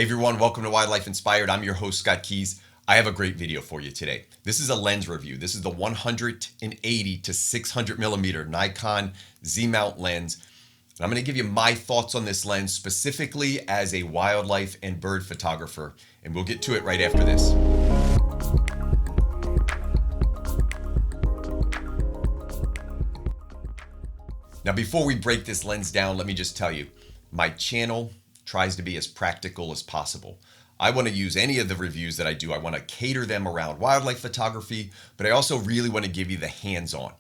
Hey everyone, welcome to Wildlife Inspired. I'm your host, Scott Keys. I have a great video for you today. This is a lens review. This is the 180 to 600 millimeter Nikon Z-mount lens. And I'm going to give you my thoughts on this lens specifically as a wildlife and bird photographer. And we'll get to it right after this. Now, before we break this lens down, let me just tell you, my channel tries to be as practical as possible. I want to use any of the reviews that I do. I want to cater them around wildlife photography, but I also really want to give you the hands-on.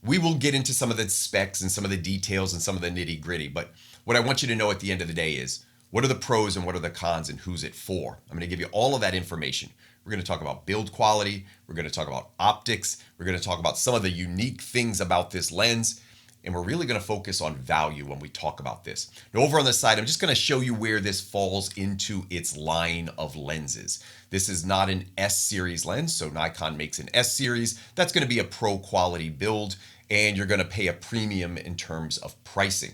We will get into some of the specs and some of the details and some of the nitty-gritty, but what I want you to know at the end of the day is what are the pros and what are the cons and who's it for? I'm going to give you all of that information. We're going to talk about build quality. We're going to talk about optics. We're going to talk about some of the unique things about this lens. And we're really going to focus on value when we talk about this. Now, over on the side, I'm just going to show you where this falls into its line of lenses. This is not an S series lens, so Nikon makes an S series. That's going to be a pro quality build, and you're going to pay a premium in terms of pricing.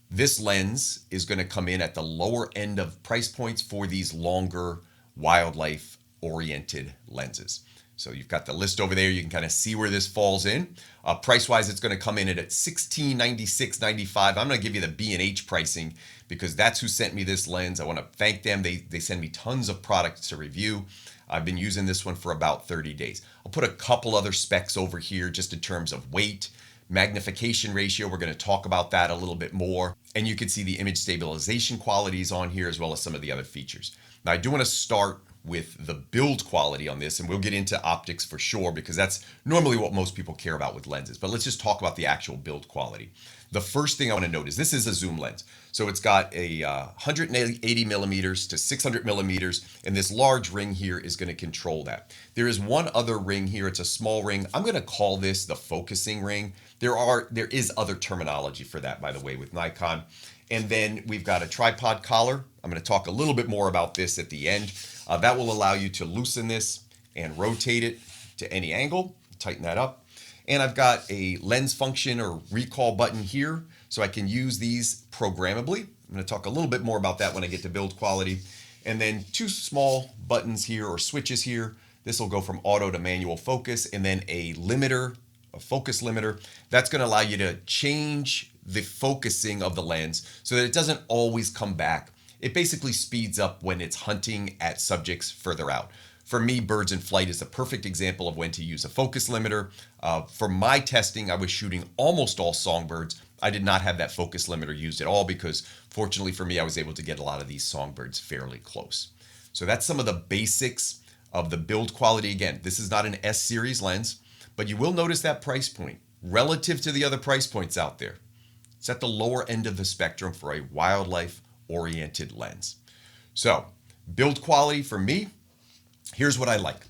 This lens is going to come in at the lower end of price points for these longer wildlife oriented lenses. So you've got the list over there. You can kind of see where this falls in. Price-wise, it's going to come in at $1696.95. I'm going to give you the B&H pricing because that's who sent me this lens. I want to thank them. They send me tons of products to review. I've been using this one for about 30 days. I'll put a couple other specs over here just in terms of weight, magnification ratio. We're going to talk about that a little bit more. And you can see the image stabilization qualities on here as well as some of the other features. Now, I do want to start with the build quality on this, and we'll get into optics for sure because that's normally what most people care about with lenses. But let's just talk about the actual build quality. The first thing I want to note is this is a zoom lens. So it's got a 180 millimeters to 600 millimeters, and this large ring here is going to control that. There is one other ring here. It's a small ring. I'm going to call this the focusing ring. There is other terminology for that, by the way, with Nikon. And then we've got a tripod collar. I'm going to talk a little bit more about this at the end. That will allow you to loosen this and rotate it to any angle, tighten that up. And I've got a lens function or recall button here, so I can use these programmably. I'm going to talk a little bit more about that when I get to build quality. And then two small buttons here or switches here. This will go from auto to manual focus, and then a limiter, a focus limiter. That's going to allow you to change the focusing of the lens so that it doesn't always come back. It basically speeds up when it's hunting at subjects further out. For me, birds in flight is a perfect example of when to use a focus limiter. For my testing, I was shooting almost all songbirds. I did not have that focus limiter used at all because fortunately for me, I was able to get a lot of these songbirds fairly close. So that's some of the basics of the build quality. Again, this is not an S series lens, but you will notice that price point relative to the other price points out there. It's at the lower end of the spectrum for a wildlife oriented lens. So build quality for me, here's what I like.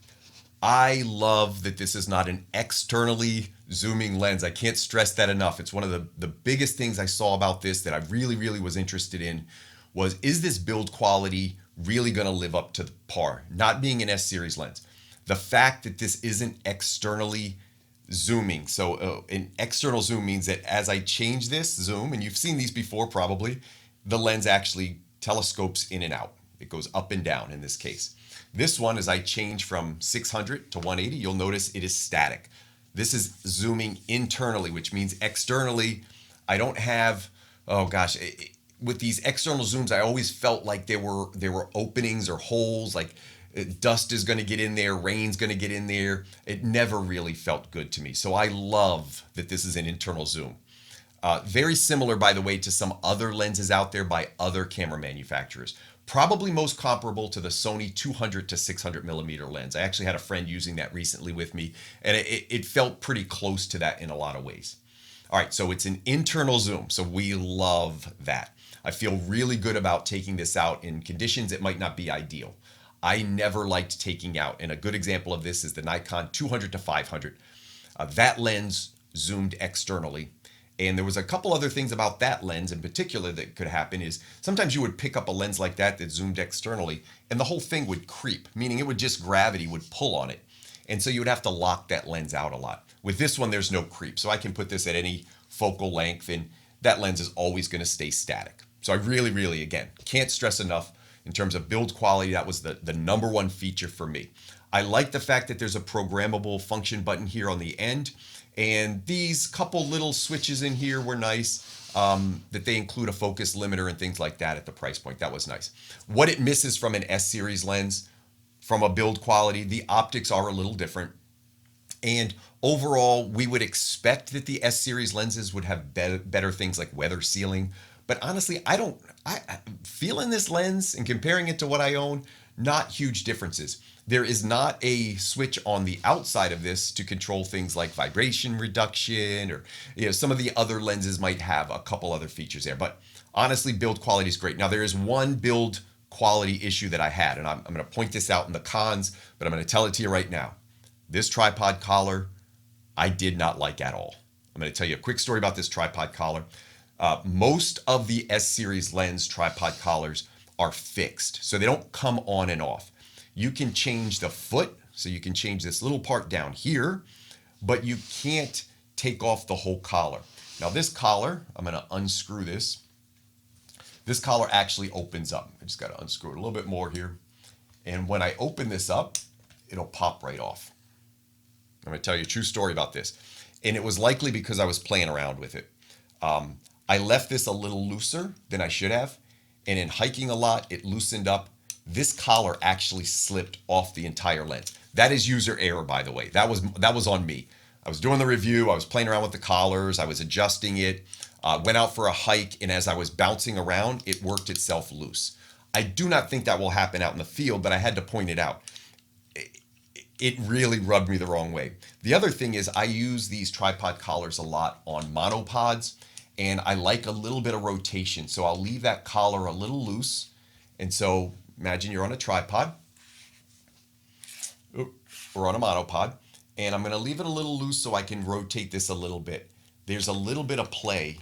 I love that this is not an externally zooming lens. I can't stress that enough. It's one of the biggest things I saw about this that I really was interested in was, is this build quality really going to live up to the par? Not being an S series lens. The fact that this isn't externally zooming. So an external zoom means that as I change this zoom, and you've seen these before probably, the lens actually telescopes in and out. It goes up and down in this case. This one, as I change from 600 to 180, you'll notice it is static. This is zooming internally, which means externally, I don't have, oh gosh, with these external zooms, I always felt like there were openings or holes, like dust is going to get in there, rain's going to get in there. It never really felt good to me. So I love that this is an internal zoom. Very similar, by the way, to some other lenses out there by other camera manufacturers. Probably most comparable to the Sony 200 to 600 millimeter lens. I actually had a friend using that recently with me, and it felt pretty close to that in a lot of ways. All right, so it's an internal zoom, so we love that. I feel really good about taking this out in conditions it might not be ideal. I never liked taking out, and a good example of this is the Nikon 200 to 500. That lens zoomed externally. And there was a couple other things about that lens in particular that could happen is sometimes you would pick up a lens like that zoomed externally and the whole thing would creep, meaning it would just gravity would pull on it. And so you would have to lock that lens out a lot. With this one, there's no creep. So I can put this at any focal length and that lens is always going to stay static. So I really, again, can't stress enough In terms of build quality, that was the number one feature for me. I like the fact that there's a programmable function button here on the end, and these couple little switches in here were nice. That they include a focus limiter and things like that at the price point. That was nice. What it misses from an S series lens, from a build quality, the optics are a little different. And overall, we would expect that the S series lenses would have better things like weather sealing. But honestly, I feeling this lens and comparing it to what I own, not huge differences. There is not a switch on the outside of this to control things like vibration reduction, or some of the other lenses might have a couple other features there. But honestly, build quality is great. Now, there is one build quality issue that I had, and I'm going to point this out in the cons, but I'm going to tell it to you right now. This tripod collar, I did not like at all. I'm going to tell you a quick story about this tripod collar. Most of the S series lens tripod collars are fixed, so they don't come on and off. You can change the foot, so you can change this little part down here, but you can't take off the whole collar. Now this collar, I'm going to unscrew this. This collar actually opens up. I just got to unscrew it a little bit more here. And when I open this up, it'll pop right off. I'm going to tell you a true story about this. And it was likely because I was playing around with it. I left this a little looser than I should have. And in hiking a lot, it loosened up. This collar actually slipped off the entire lens. That is user error, by the way. That was on me. I was doing the review. I was playing around with the collars. I was adjusting it. Went out for a hike, and as I was bouncing around, it worked itself loose. I do not think that will happen out in the field, but I had to point it out. It really rubbed me the wrong way. The other thing is I use these tripod collars a lot on monopods, and I like a little bit of rotation. So I'll leave that collar a little loose. And so imagine you're on a tripod or on a monopod, and I'm going to leave it a little loose so I can rotate this a little bit. There's a little bit of play,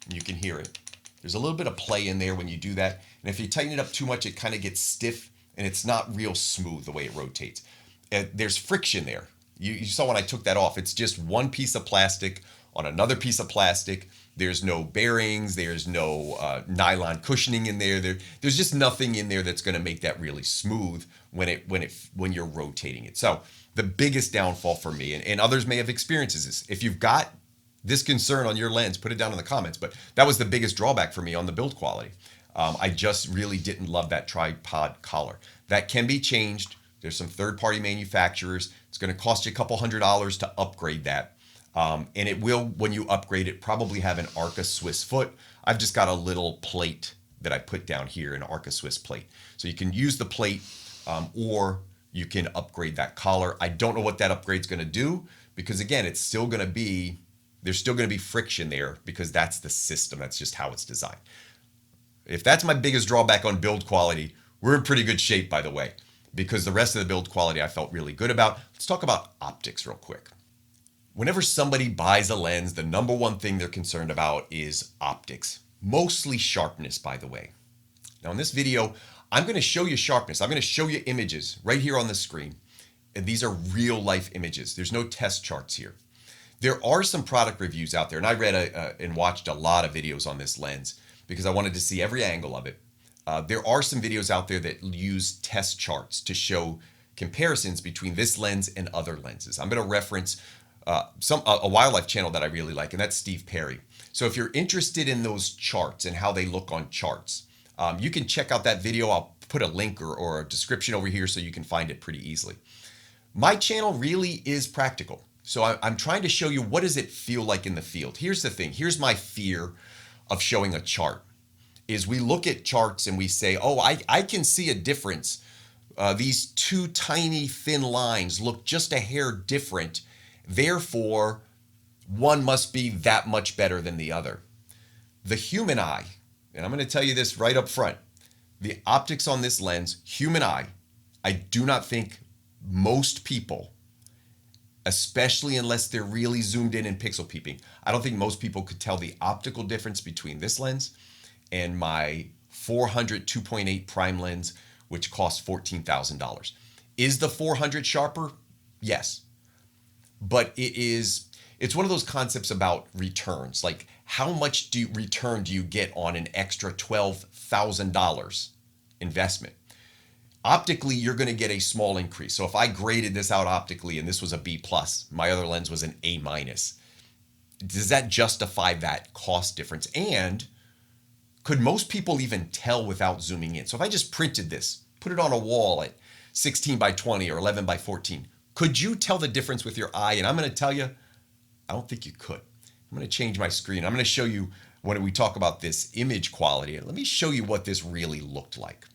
and you can hear it. There's a little bit of play in there when you do that. And if you tighten it up too much, it kind of gets stiff, and it's not real smooth the way it rotates. There's friction there. You saw when I took that off. It's just one piece of plastic on another piece of plastic. There's no bearings. There's no nylon cushioning in there. There's just nothing in there that's going to make that really smooth when you're rotating it. So the biggest downfall for me, and others may have experienced this. If you've got this concern on your lens, put it down in the comments. But that was the biggest drawback for me on the build quality. I just really didn't love that tripod collar. That can be changed. There's some third-party manufacturers. It's going to cost you a couple $100 to upgrade that. And it will, when you upgrade it, probably have an Arca Swiss foot. I've just got a little plate that I put down here, an Arca Swiss plate. So you can use the plate or you can upgrade that collar. I don't know what that upgrade's going to do because, again, there's still going to be friction there because that's the system. That's just how it's designed. If that's my biggest drawback on build quality, we're in pretty good shape, by the way, because the rest of the build quality I felt really good about. Let's talk about optics real quick. Whenever somebody buys a lens, the number one thing they're concerned about is optics, mostly sharpness, by the way. Now in this video, I'm going to show you sharpness. I'm going to show you images right here on the screen. And these are real life images. There's no test charts here. There are some product reviews out there, and I read and watched a lot of videos on this lens because I wanted to see every angle of it. There are some videos out there that use test charts to show comparisons between this lens and other lenses. I'm going to reference a wildlife channel that I really like, and that's Steve Perry. So if you're interested in those charts and how they look on charts, you can check out that video. I'll put a link or a description over here so you can find it pretty easily. My channel really is practical. So I'm trying to show you what does it feel like in the field. Here's the thing. Here's my fear of showing a chart. Is we look at charts and we say, oh, I can see a difference. These two tiny thin lines look just a hair different. Therefore, one must be that much better than the other. The human eye, and I'm going to tell you this right up front, the optics on this lens, human eye, I do not think most people, especially unless they're really zoomed in and pixel peeping, I don't think most people could tell the optical difference between this lens and my 400 2.8 prime lens, which costs $14,000. Is the 400 sharper? Yes. But it's one of those concepts about returns. Like how much return do you get on an extra $12,000 investment. Optically, you're going to get a small increase. So if I graded this out optically and this was a B plus, my other lens was an A minus, does that justify that cost difference? And could most people even tell without zooming in? So if I just printed this, put it on a wall at 16 by 20 or 11 by 14, could you tell the difference with your eye? And I'm going to tell you, I don't think you could. I'm going to change my screen. I'm going to show you when we talk about this image quality. Let me show you what this really looked like.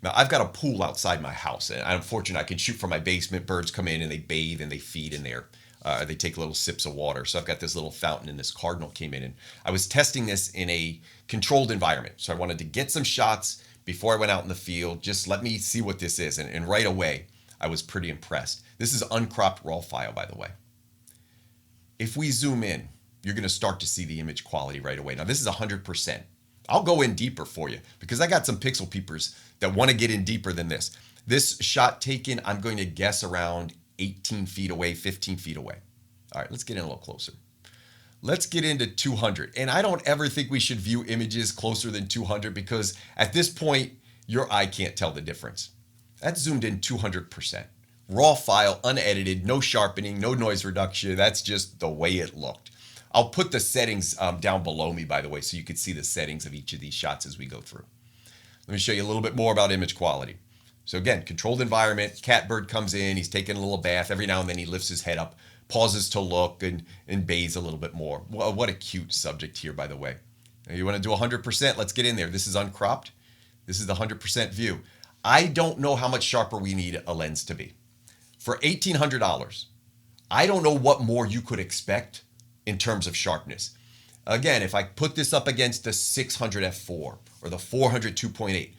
Now, I've got a pool outside my house, and I'm fortunate I can shoot from my basement. Birds come in and they bathe and they feed in there. They take little sips of water. So I've got this little fountain, and this cardinal came in. And I was testing this in a controlled environment. So I wanted to get some shots before I went out in the field. Just let me see what this is. And right away, I was pretty impressed. This is uncropped raw file, by the way. If we zoom in, you're going to start to see the image quality right away. Now, this is 100%. I'll go in deeper for you because I got some pixel peepers that want to get in deeper than this. This shot taken, I'm going to guess around 18 feet away, 15 feet away. All right, let's get in a little closer. Let's get into 200. And I don't ever think we should view images closer than 200 because at this point, your eye can't tell the difference. That's zoomed in 200%. Raw file, unedited, no sharpening, no noise reduction. That's just the way it looked. I'll put the settings down below me, by the way, so you can see the settings of each of these shots as we go through. Let me show you a little bit more about image quality. So again, controlled environment, catbird comes in, he's taking a little bath. Every now and then he lifts his head up, pauses to look and bathes a little bit more. Well, what a cute subject here, by the way. Now you want to do 100%, let's get in there. This is uncropped. This is the 100% view. I don't know how much sharper we need a lens to be. For $1,800, I don't know what more you could expect in terms of sharpness. Again, if I put this up against the 600 f4 or the 400 2.8,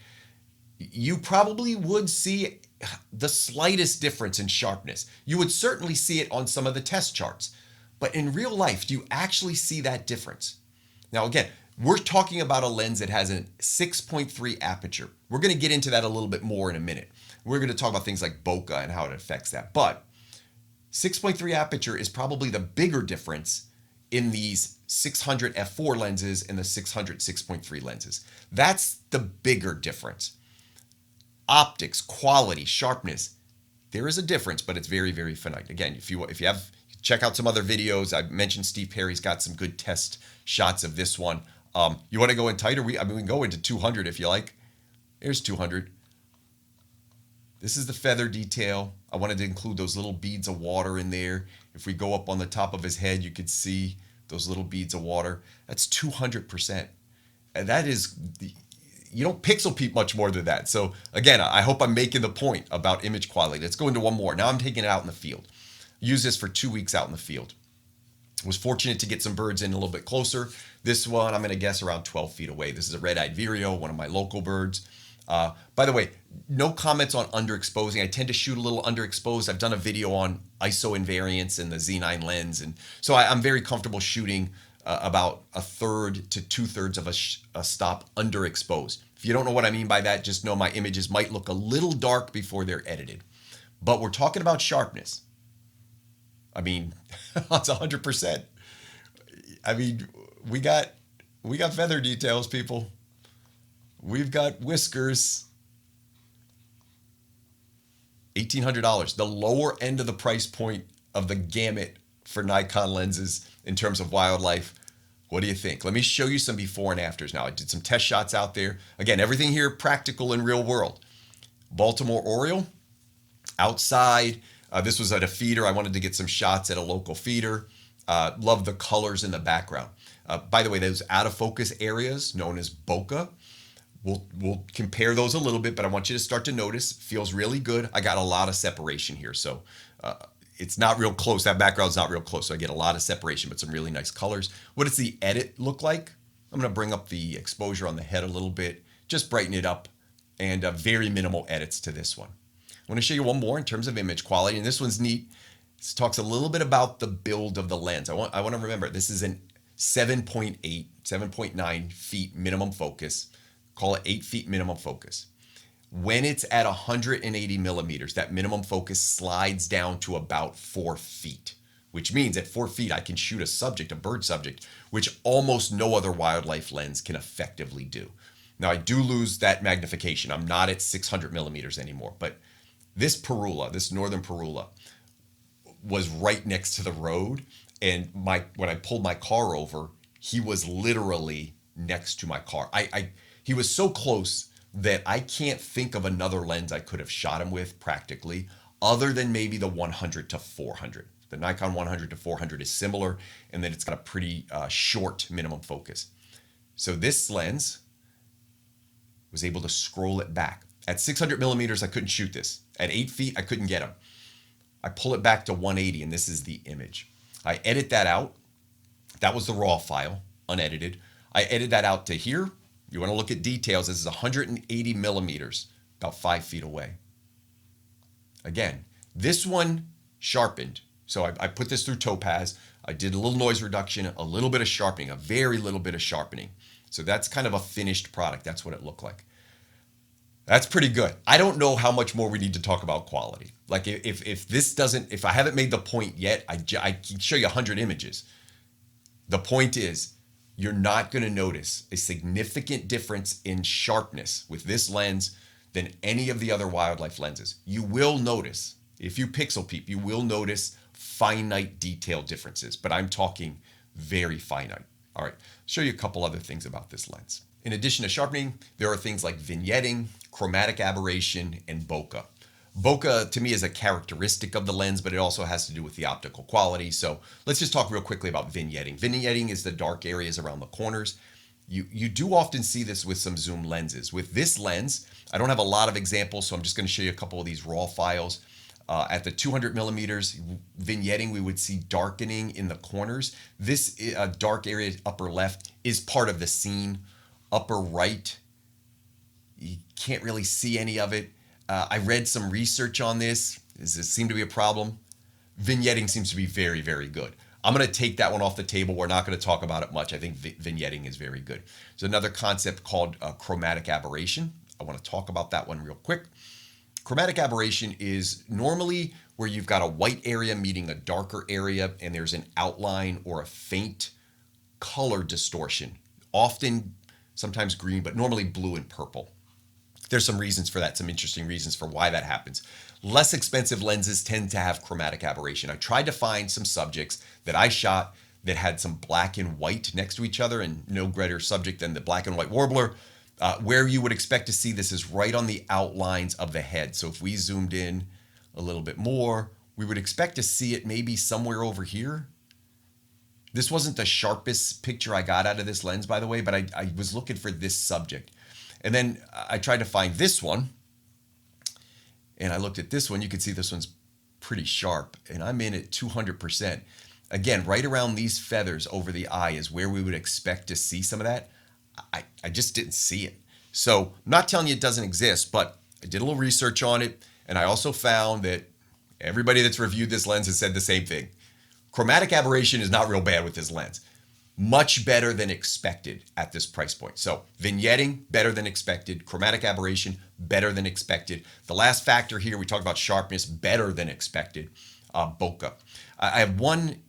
you probably would see the slightest difference in sharpness. You would certainly see it on some of the test charts. But in real life, do you actually see that difference? Now, again, we're talking about a lens that has a 6.3 aperture. We're going to get into that a little bit more in a minute. We're going to talk about things like bokeh and how it affects that. But 6.3 aperture is probably the bigger difference in these 600 f4 lenses and the 600 6.3 lenses. That's the bigger difference. Optics, quality, sharpness, there is a difference, but it's very, very finite. Again, if you have, check out some other videos. I mentioned Steve Perry's got some good test shots of this one. You want to go in tighter? We can go into 200 if you like. Here's 200. This is the feather detail. I wanted to include those little beads of water in there. If we go up on the top of his head, you could see those little beads of water. That's 200%. And that is, you don't pixel peep much more than that. So again, I hope I'm making the point about image quality. Let's go into one more. Now I'm taking it out in the field. Use this for 2 weeks out in the field. Was fortunate to get some birds in a little bit closer. This one, I'm going to guess around 12 feet away. This is a red-eyed vireo, one of my local birds. By the way, no comments on underexposing. I tend to shoot a little underexposed. I've done a video on ISO invariance and the Z9 lens. And so I'm very comfortable shooting about 1/3 to 2/3 of a stop underexposed. If you don't know what I mean by that, just know my images might look a little dark before they're edited. But we're talking about sharpness. I mean, that's 100%. I mean, we got feather details, people. We've got whiskers. $1,800, the lower end of the price point of the gamut for Nikon lenses in terms of wildlife. What do you think? Let me show you some before and afters now. I did some test shots out there. Again, everything here practical in real world. Baltimore Oriole, outside. This was at a feeder. I wanted to get some shots at a local feeder. Love the colors in the background. By the way, those out of focus areas known as bokeh. We'll compare those a little bit, but I want you to start to notice. Feels really good. I got a lot of separation here, so it's not real close. That background's not real close, so I get a lot of separation, but some really nice colors. What does the edit look like? I'm going to bring up the exposure on the head a little bit, just brighten it up, and very minimal edits to this one. I want to show you one more in terms of image quality, and this one's neat. This talks a little bit about the build of the lens. I want to remember this is an 7.8, 7.9 feet minimum focus. Call it 8 feet minimum focus. When it's at 180 millimeters, that minimum focus slides down to about 4 feet, which means at 4 feet, I can shoot a subject, a bird subject, which almost no other wildlife lens can effectively do. Now I do lose that magnification. I'm not at 600 millimeters anymore, but this Perula, this Northern Perula, was right next to the road. And when I pulled my car over, he was literally next to my car. He was so close that I can't think of another lens I could have shot him with practically, other than maybe the 100 to 400. The Nikon 100 to 400 is similar, and then it's got a pretty short minimum focus. So this lens was able to scroll it back. At 600 millimeters, I couldn't shoot this. At 8 feet, I couldn't get him. I pull it back to 180, and this is the image. I edit that out. That was the raw file, unedited. I edit that out to here. You want to look at details. This is 180 millimeters, about 5 feet away. Again, this one sharpened. So I put this through Topaz. I did a little noise reduction, a little bit of sharpening, a very little bit of sharpening. So that's kind of a finished product. That's what it looked like. That's pretty good. I don't know how much more we need to talk about quality. Like if I haven't made the point yet, I can show you 100 images. The point is, you're not going to notice a significant difference in sharpness with this lens than any of the other wildlife lenses. You will notice, if you pixel peep, you will notice finite detail differences, but I'm talking very finite. All right, show you a couple other things about this lens. In addition to sharpening, there are things like vignetting, chromatic aberration, and bokeh. Bokeh to me is a characteristic of the lens, but it also has to do with the optical quality. So let's just talk real quickly about vignetting. Vignetting is the dark areas around the corners. You do often see this with some zoom lenses. With this lens, I don't have a lot of examples, so I'm just going to show you a couple of these raw files. At the 200 millimeters vignetting, we would see darkening in the corners. This dark area upper left is part of the scene. Upper right, you can't really see any of it. I read some research on this. Does this seem to be a problem? Vignetting seems to be very, very good. I'm going to take that one off the table. We're not going to talk about it much. I think vignetting is very good. There's another concept called chromatic aberration. I want to talk about that one real quick. Chromatic aberration is normally where you've got a white area meeting a darker area, and there's an outline or a faint color distortion. Often, sometimes green, but normally blue and purple. There's some reasons for that, some interesting reasons for why that happens. Less expensive lenses tend to have chromatic aberration. I tried to find some subjects that I shot that had some black and white next to each other, and no greater subject than the black and white warbler. Where you would expect to see this is right on the outlines of the head. So if we zoomed in a little bit more, we would expect to see it maybe somewhere over here. This wasn't the sharpest picture I got out of this lens, by the way, but I was looking for this subject. And then I tried to find this one, and I looked at this one. You can see this one's pretty sharp, and I'm in at 200%. Again, right around these feathers over the eye is where we would expect to see some of that. I just didn't see it. So I'm not telling you it doesn't exist, but I did a little research on it, and I also found that everybody that's reviewed this lens has said the same thing. Chromatic aberration is not real bad with this lens. Much better than expected at this price point. So vignetting, better than expected. Chromatic aberration, better than expected. The last factor here, we talked about sharpness, better than expected. Bokeh. I have one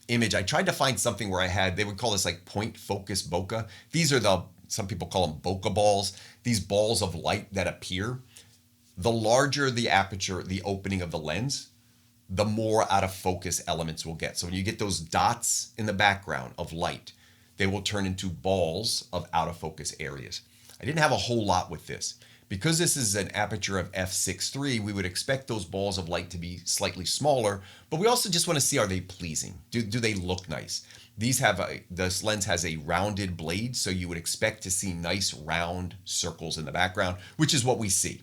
image. I tried to find something where they would call this like point focus bokeh. These are some people call them bokeh balls. These balls of light that appear. The larger the aperture, the opening of the lens, the more out of focus elements we'll get. So when you get those dots in the background of light, they will turn into balls of out of focus areas. I didn't have a whole lot with this. Because this is an aperture of f6.3, we would expect those balls of light to be slightly smaller, but we also just want to see, are they pleasing? Do they look nice? This lens has a rounded blade, so you would expect to see nice round circles in the background, which is what we see.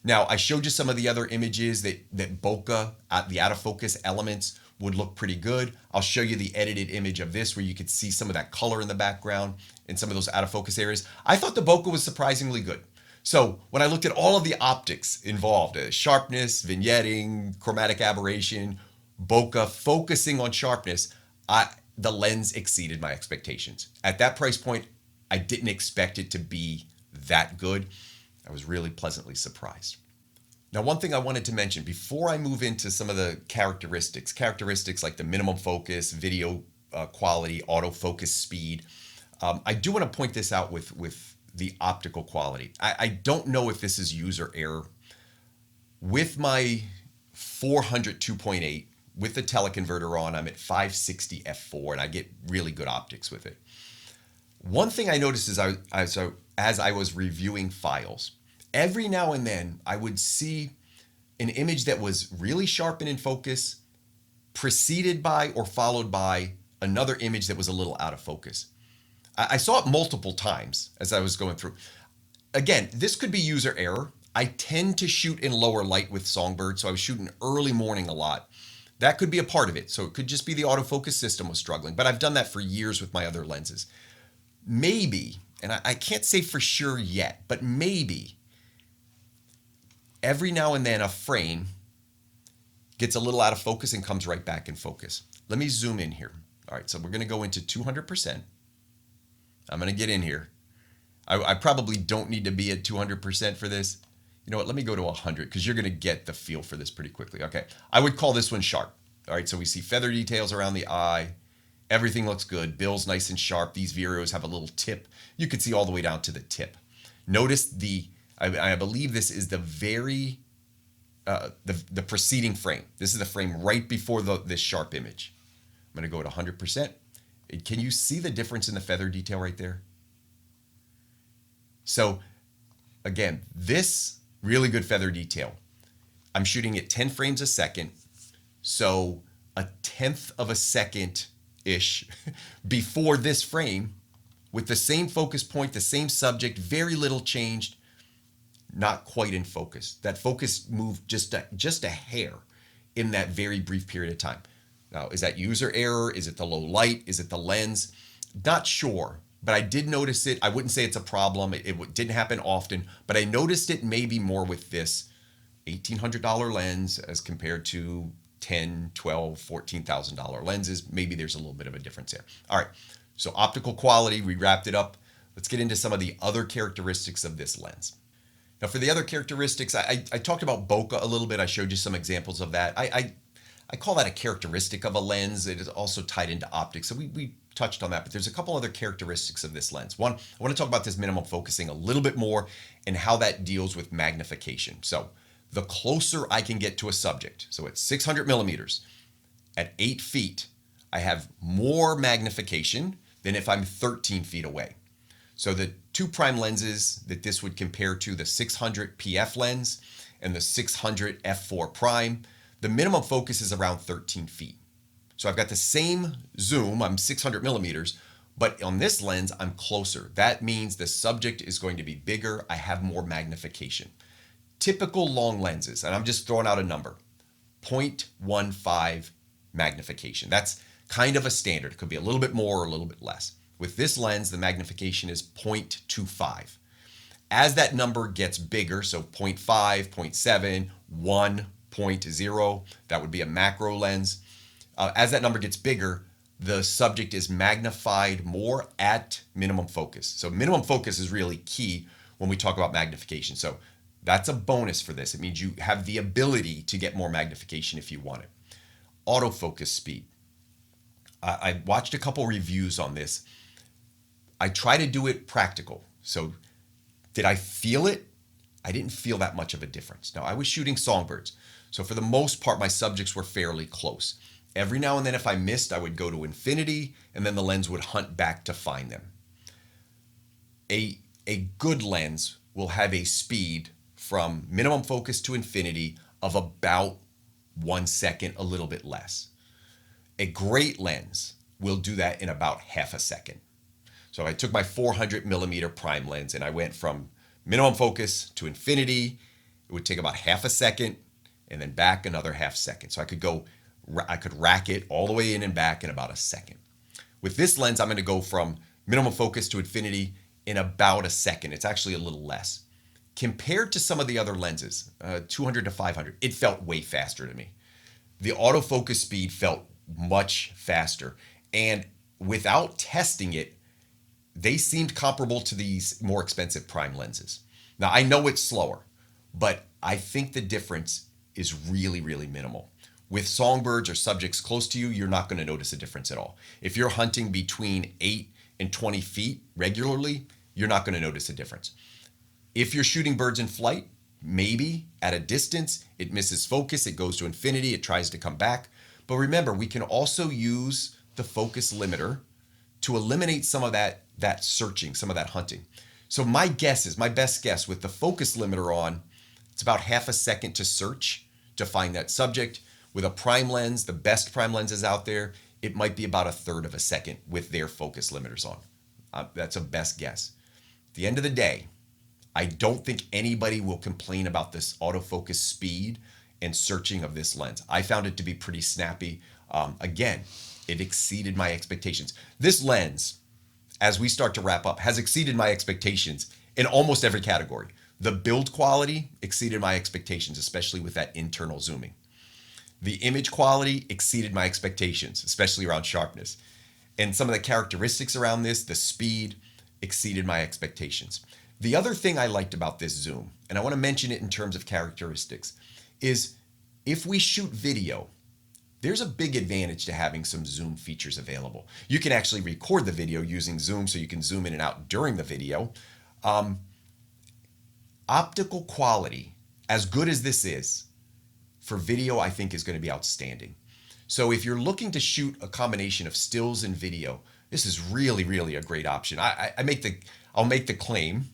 Now, I showed you some of the other images that bokeh, the out of focus elements would look pretty good. I'll show you the edited image of this where you could see some of that color in the background and some of those out of focus areas. I thought the bokeh was surprisingly good. So when I looked at all of the optics involved, sharpness, vignetting, chromatic aberration, bokeh, focusing on sharpness, the lens exceeded my expectations. At that price point, I didn't expect it to be that good. I was really pleasantly surprised. Now, one thing I wanted to mention before I move into some of the characteristics like the minimum focus, video quality, autofocus speed, I do want to point this out with the optical quality. I don't know if this is user error. With my 400 2.8, with the teleconverter on, I'm at 560 f4, and I get really good optics with it. One thing I noticed is as I was reviewing files, every now and then I would see an image that was really sharp and in focus, preceded by or followed by another image that was a little out of focus. I saw it multiple times as I was going through. Again, this could be user error. I tend to shoot in lower light with Songbird, so I was shooting early morning a lot. That could be a part of it. So it could just be the autofocus system was struggling, but I've done that for years with my other lenses. Maybe, and I can't say for sure yet, but maybe every now and then a frame gets a little out of focus and comes right back in focus. Let me zoom in here. All right, so we're gonna go into 200%. I'm gonna get in here. I probably don't need to be at 200% for this. You know what, let me go to 100 because you're gonna get the feel for this pretty quickly. Okay, I would call this one sharp. All right, so we see feather details around the eye. Everything looks good. Bill's nice and sharp. These vireos have a little tip. You can see all the way down to the tip. Notice I believe this is the very, the preceding frame. This is the frame right before this sharp image. I'm gonna go at 100%. Can you see the difference in the feather detail right there? So again, this really good feather detail. I'm shooting at 10 frames a second. So a tenth of a second-ish before this frame with the same focus point, the same subject, very little changed, not quite in focus. That focus moved just a hair in that very brief period of time. Now, is that user error? Is it the low light? Is it the lens? Not sure, but I did notice it. I wouldn't say it's a problem. It didn't happen often, but I noticed it maybe more with this $1,800 lens as compared to $10, $12, $14,000 lenses. Maybe there's a little bit of a difference there. All right, so optical quality, we wrapped it up. Let's get into some of the other characteristics of this lens. Now for the other characteristics, I talked about bokeh a little bit. I showed you some examples of that. I call that a characteristic of a lens. It is also tied into optics. So we touched on that, but there's a couple other characteristics of this lens. One, I want to talk about this minimum focusing a little bit more and how that deals with magnification. So the closer I can get to a subject, so at 600 millimeters, at 8 feet, I have more magnification than if I'm 13 feet away. So the 2' lenses that this would compare to, the 600 PF lens and the 600 f4 prime, the minimum focus is around 13 feet. So I've got the same zoom, I'm 600 millimeters, but on this lens, I'm closer. That means the subject is going to be bigger. I have more magnification. Typical long lenses, and I'm just throwing out a number, 0.15 magnification. That's kind of a standard. It could be a little bit more or a little bit less. With this lens, the magnification is 0.25. As that number gets bigger, so 0.5, 0.7, 1.0, that would be a macro lens. As that number gets bigger, the subject is magnified more at minimum focus. So minimum focus is really key when we talk about magnification. So that's a bonus for this. It means you have the ability to get more magnification if you want it. Autofocus speed. I watched a couple reviews on this. I try to do it practical. So did I feel it? I didn't feel that much of a difference. Now I was shooting songbirds. So for the most part, my subjects were fairly close. Every now and then if I missed, I would go to infinity and then the lens would hunt back to find them. A good lens will have a speed from minimum focus to infinity of about 1 second, a little bit less. A great lens will do that in about half a second. So I took my 400 millimeter prime lens and I went from minimum focus to infinity. It would take about half a second and then back another half second. So I could rack it all the way in and back in about a second. With this lens, I'm going to go from minimum focus to infinity in about a second. It's actually a little less. Compared to some of the other lenses, 200 to 500, it felt way faster to me. The autofocus speed felt much faster. And without testing it, they seemed comparable to these more expensive prime lenses. Now, I know it's slower, but I think the difference is really, really minimal. With songbirds or subjects close to you, you're not going to notice a difference at all. If you're hunting between 8 and 20 feet regularly, you're not going to notice a difference. If you're shooting birds in flight, maybe at a distance, it misses focus, it goes to infinity, it tries to come back. But remember, we can also use the focus limiter to eliminate some of that searching, some of that hunting. So my best guess with the focus limiter on, it's about half a second to search to find that subject. With a prime lens, the best prime lenses out there, it might be about a third of a second with their focus limiters on. That's a best guess. At the end of the day, I don't think anybody will complain about this autofocus speed and searching of this lens. I found it to be pretty snappy. Again, it exceeded my expectations. This lens, as we start to wrap up, has exceeded my expectations in almost every category. The build quality exceeded my expectations, especially with that internal zooming. The image quality exceeded my expectations, especially around sharpness. And some of the characteristics around this, the speed, exceeded my expectations. The other thing I liked about this zoom, and I want to mention it in terms of characteristics, is if we shoot video, there's a big advantage to having some zoom features available. You can actually record the video using zoom, so you can zoom in and out during the video. Optical quality, as good as this is, for video, I think is going to be outstanding. So if you're looking to shoot a combination of stills and video, this is really, really a great option. I'll make the claim,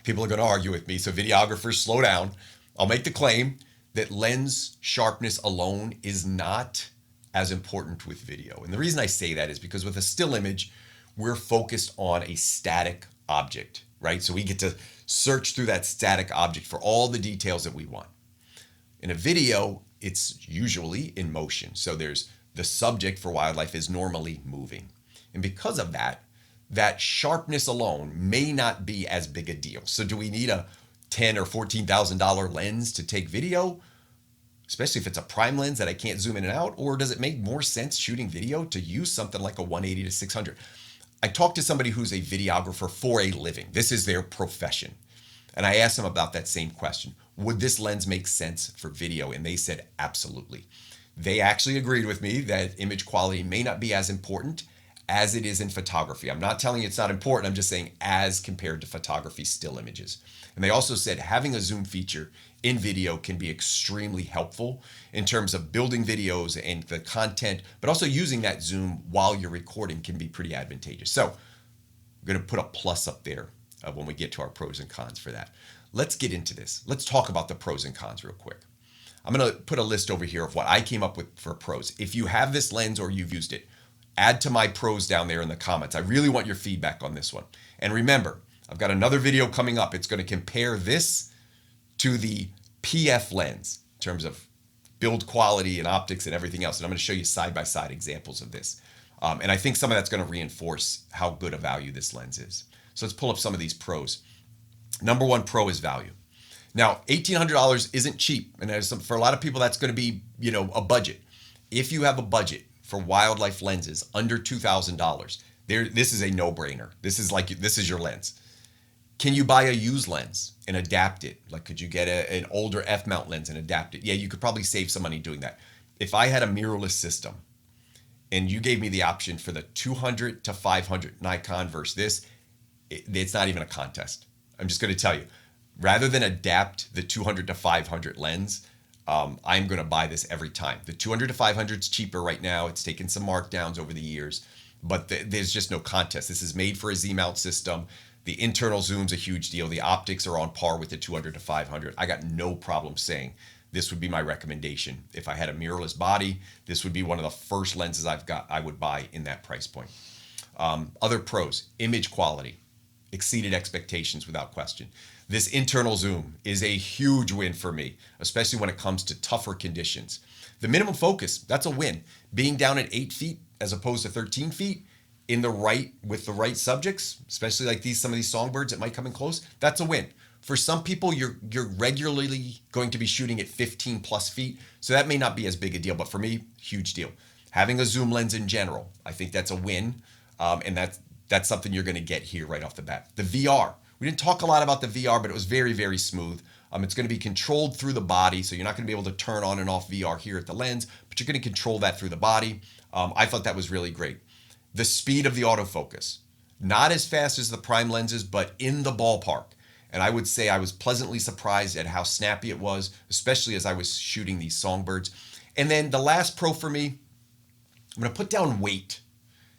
people are going to argue with me, so videographers, slow down. I'll make the claim that lens sharpness alone is not as important with video. And the reason I say that is because with a still image, we're focused on a static object, right? So we get to search through that static object for all the details that we want. In a video, it's usually in motion. So there's the subject for wildlife is normally moving. And because of that, that sharpness alone may not be as big a deal. So do we need a $10,000 or $14,000 lens to take video, especially if it's a prime lens that I can't zoom in and out? Or does it make more sense shooting video to use something like a 180 to 600? I talked to somebody who's a videographer for a living. This is their profession. And I asked them about that same question. Would this lens make sense for video? And they said, absolutely. They actually agreed with me that image quality may not be as important as it is in photography. I'm not telling you it's not important. I'm just saying as compared to photography still images. And they also said having a zoom feature in video can be extremely helpful in terms of building videos and the content, but also using that zoom while you're recording can be pretty advantageous. So I'm going to put a plus up there when we get to our pros and cons for that. Let's get into this. Let's talk about the pros and cons real quick. I'm going to put a list over here of what I came up with for pros. If you have this lens or you've used it, add to my pros down there in the comments. I really want your feedback on this one. And remember, I've got another video coming up. It's going to compare this to the PF lens in terms of build quality and optics and everything else. And I'm going to show you side-by-side examples of this. And I think some of that's going to reinforce how good a value this lens is. So let's pull up some of these pros. Number one pro is value. Now, $1,800 isn't cheap. And for a lot of people, that's going to be, a budget. If you have a budget for wildlife lenses under $2,000, this is a no-brainer. This is your lens. Can you buy a used lens and adapt it? Like, could you get an older f-mount lens and adapt it? Yeah, you could probably save some money doing that. If I had a mirrorless system and you gave me the option for the 200 to 500 Nikon versus this, it's not even a contest. I'm just going to tell you, rather than adapt the 200 to 500 lens, I'm going to buy this every time. The 200 to 500 is cheaper right now. It's taken some markdowns over the years, but there's just no contest. This is made for a Z-mount system. The internal zoom's a huge deal. The optics are on par with the 200 to 500. I got no problem saying this would be my recommendation. If I had a mirrorless body, this would be one of the first lenses I would buy in that price point. Other pros, image quality, exceeded expectations without question. This internal zoom is a huge win for me, especially when it comes to tougher conditions. The minimum focus, that's a win. Being down at 8 feet as opposed to 13 feet with the right subjects, especially like some of these songbirds that might come in close, that's a win. For some people, you're regularly going to be shooting at 15 plus feet, so that may not be as big a deal, but for me, huge deal. Having a zoom lens in general, I think that's a win, and that's something you're going to get here right off the bat. The VR. We didn't talk a lot about the VR, but it was very, very smooth. It's going to be controlled through the body, so you're not going to be able to turn on and off VR here at the lens, but you're going to control that through the body. I thought that was really great. The speed of the autofocus. Not as fast as the prime lenses, but in the ballpark. And I would say I was pleasantly surprised at how snappy it was, especially as I was shooting these songbirds. And then the last pro for me, I'm going to put down weight.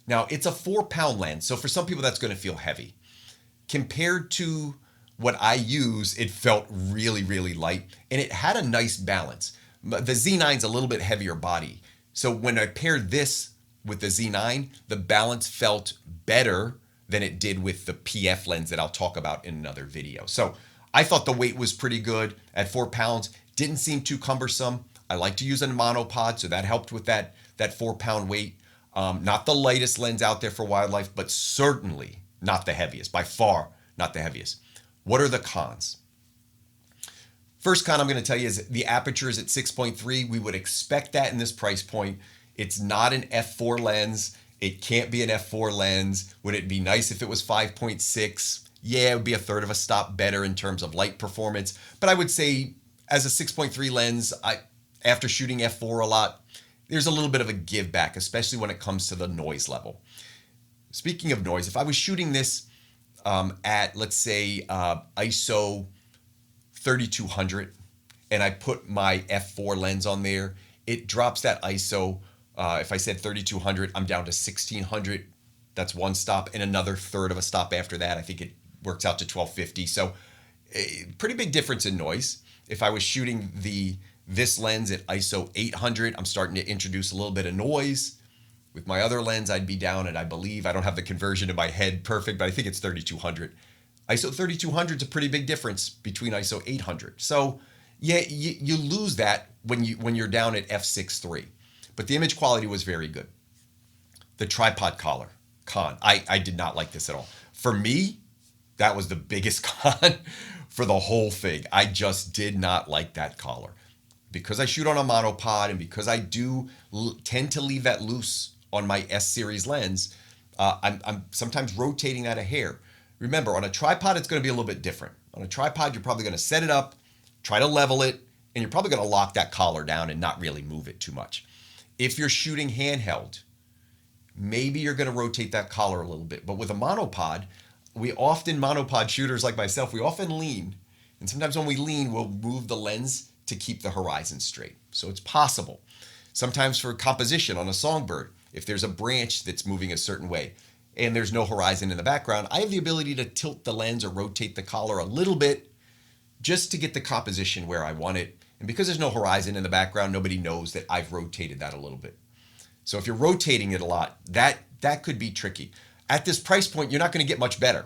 Now, it's a 4-pound lens, so for some people that's going to feel heavy. Compared to what I use, it felt really, really light, and it had a nice balance. The Z9's a little bit heavier body, so when I paired this with the Z9, the balance felt better than it did with the PF lens that I'll talk about in another video. So I thought the weight was pretty good at 4 pounds. Didn't seem too cumbersome. I like to use a monopod, so that helped with that 4-pound weight. Not the lightest lens out there for wildlife, but certainly not the heaviest. By far, not the heaviest. What are the cons? First con I'm going to tell you is the aperture is at 6.3. We would expect that in this price point. It's not an f4 lens. It can't be an f4 lens. Would it be nice if it was 5.6? Yeah, it would be a third of a stop better in terms of light performance. But I would say as a 6.3 lens, after shooting f4 a lot, there's a little bit of a give back, especially when it comes to the noise level. Speaking of noise, if I was shooting this at, let's say, ISO 3200, and I put my f4 lens on there, it drops that ISO. If I said 3200, I'm down to 1600. That's one stop, and another third of a stop after that. I think it works out to 1250. So a pretty big difference in noise. If I was shooting this lens at ISO 800, I'm starting to introduce a little bit of noise. With my other lens, I'd be down at, I believe, I don't have the conversion in my head perfect, but I think it's 3200. ISO 3200 is a pretty big difference between ISO 800. So yeah, you lose that when you're down at f6.3. But the image quality was very good. The tripod collar, con. I did not like this at all. For me, that was the biggest con for the whole thing. I just did not like that collar. Because I shoot on a monopod and because I do tend to leave that loose on my S-series lens, I'm sometimes rotating that a hair. Remember, on a tripod, it's going to be a little bit different. On a tripod, you're probably going to set it up, try to level it, and you're probably going to lock that collar down and not really move it too much. If you're shooting handheld, maybe you're going to rotate that collar a little bit. But with a monopod, monopod shooters like myself, we often lean. And sometimes when we lean, we'll move the lens to keep the horizon straight. So it's possible. Sometimes for composition on a songbird, if there's a branch that's moving a certain way and there's no horizon in the background, I have the ability to tilt the lens or rotate the collar a little bit just to get the composition where I want it. And because there's no horizon in the background, nobody knows that I've rotated that a little bit. So if you're rotating it a lot, that could be tricky. At this price point, you're not going to get much better.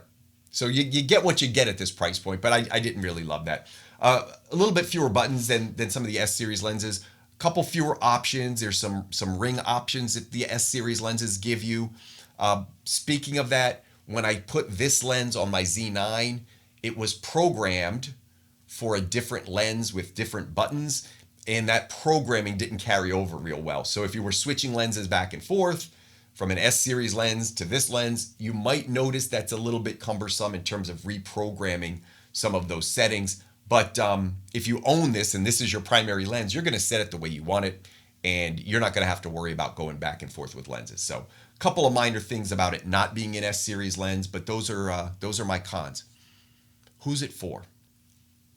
So you get what you get at this price point, but I didn't really love that. A little bit fewer buttons than some of the S-series lenses. A couple fewer options. There's some ring options that the S-series lenses give you. Speaking of that, when I put this lens on my Z9, it was programmed for a different lens with different buttons, and that programming didn't carry over real well. So if you were switching lenses back and forth from an S-series lens to this lens, you might notice that's a little bit cumbersome in terms of reprogramming some of those settings. But if you own this and this is your primary lens, you're going to set it the way you want it, and you're not going to have to worry about going back and forth with lenses. So a couple of minor things about it not being an S-series lens, but those are my cons. Who's it for?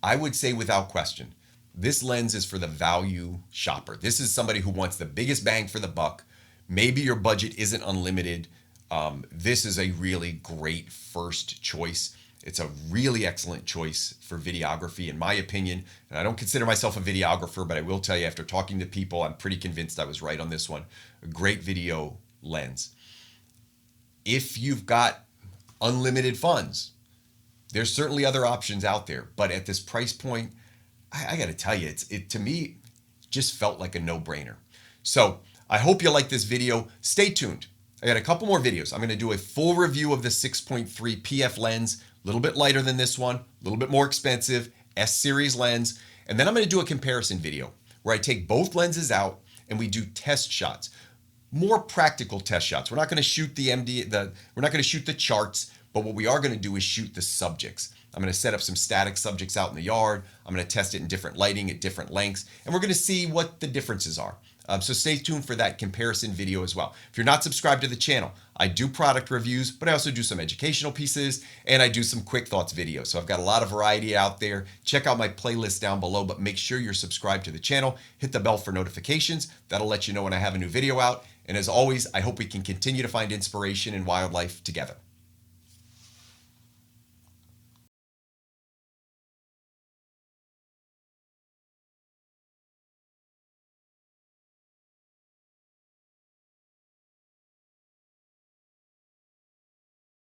I would say without question, this lens is for the value shopper. This is somebody who wants the biggest bang for the buck. Maybe your budget isn't unlimited. This is a really great first choice. It's a really excellent choice for videography, in my opinion. And I don't consider myself a videographer, but I will tell you, after talking to people, I'm pretty convinced I was right on this one. A great video lens. If you've got unlimited funds, there's certainly other options out there. But at this price point, I got to tell you, it to me just felt like a no-brainer. So I hope you like this video. Stay tuned. I got a couple more videos. I'm going to do a full review of the 6.3 PF lens, a little bit lighter than this one, a little bit more expensive, S-series lens. And then I'm going to do a comparison video where I take both lenses out and we do test shots, more practical test shots. We're not going to shoot we're not going to shoot the charts, but what we are going to do is shoot the subjects. I'm going to set up some static subjects out in the yard. I'm going to test it in different lighting at different lengths, and we're going to see what the differences are. So stay tuned for that comparison video as well. If you're not subscribed to the channel, I do product reviews, but I also do some educational pieces and I do some quick thoughts videos. So I've got a lot of variety out there. Check out my playlist down below, but make sure you're subscribed to the channel. Hit the bell for notifications. That'll let you know when I have a new video out. And as always, I hope we can continue to find inspiration in wildlife together.